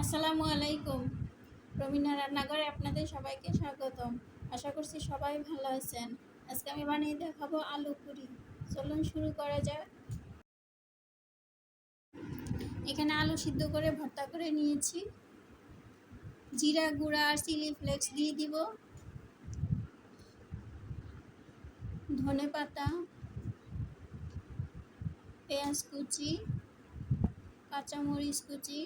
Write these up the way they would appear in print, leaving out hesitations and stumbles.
আসসালামু আলাইকুম। রমিনা রান্নাঘরে আপনাদের সবাইকে স্বাগতম। আশা করছি সবাই ভালো আছেন। আজকে আমি বানিয়ে দেখাবো আলু পুরি। চলুন শুরু করা যাক। এখানে আলু সিদ্ধ করে ভর্তা করে নিয়েছি। জিরা গুঁড়া আর চিলি ফ্লেক্স দিয়ে দিব, ধনে পাতা, পেঁয়াজ কুচি, কাঁচামরিচ কুচি,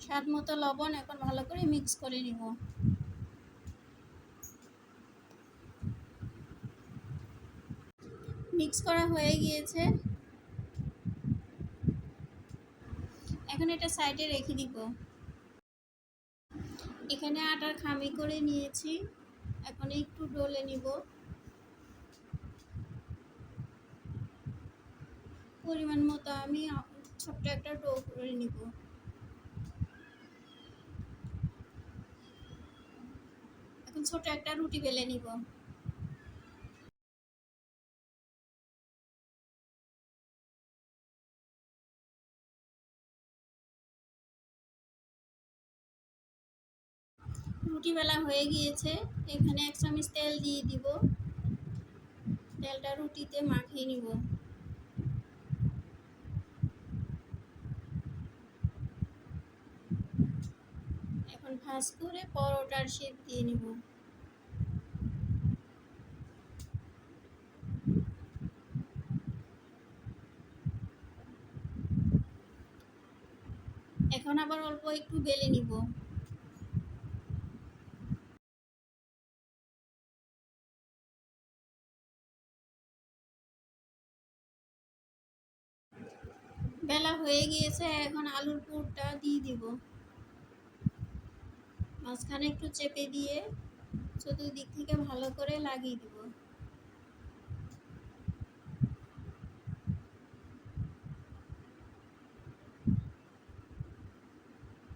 স্বাদ মতো লবণ। এখন ভালো করে মিক্স করে নিব। মিক্স করা হয়ে গিয়েছে, এখন এটা সাইডে রেখে দিব। এখানে আটার খামি করে নিয়েছি, এখন একটু ডলে নিব। পরিমাণ মতো আমি ছোট্ট একটা ডো করে নিব। এখন ছোট একটা রুটি বেলে নিব। রুটি বেলা হয়ে গিয়েছে, এখানে 1 চামচ তেল দিয়ে দিব। তেলটা রুটিতে মাখিয়ে নিব। এখন ভাঁজ করে পরোটার শেপ দিয়ে নিব। এখন আবার অল্প একটু বেলে নিব। বেলা হয়ে গিয়েছে, এখন আলুর পুরটা দিয়ে দিব। মাঝখানে একটু চেপে দিয়ে চতুর্দিক থেকে ভালো করে লাগিয়ে দিব।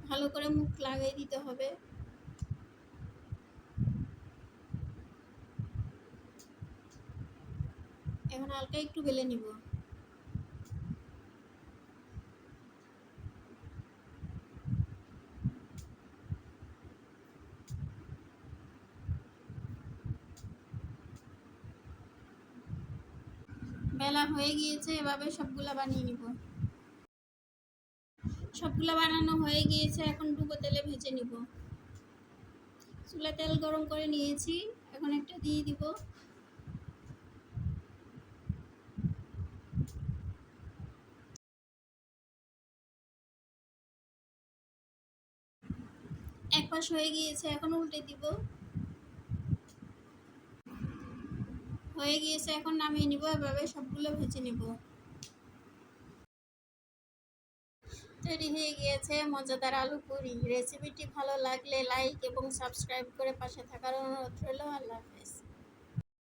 ভালো করে মুখ লাগিয়ে দিতে হবে। এখন হালকা একটু বেলে নিব। বেলা হয়ে গিয়েছে, এভাবে সবগুলা বানিয়ে নিব। সবগুলা বানানো হয়ে গিয়েছে, এখন ডুবো তেলে ভেজে নিব। চুলা তেল গরম করে নিয়েছি, এখন একটা দিয়ে দিব। এক পাশ হয়ে গিয়েছে, এখন উল্টে দিব। হয়ে গিয়েছে, এখন নামিয়ে নিব। এভাবে সবগুলো ভেজে নিব। তৈরি হয়ে গিয়েছে মজাদার আলু পুরি। রেসিপিটি ভালো লাগলে লাইক এবং সাবস্ক্রাইব করে পাশে থাকার অনুরোধ রইল। আল্লাহ হাফেজ।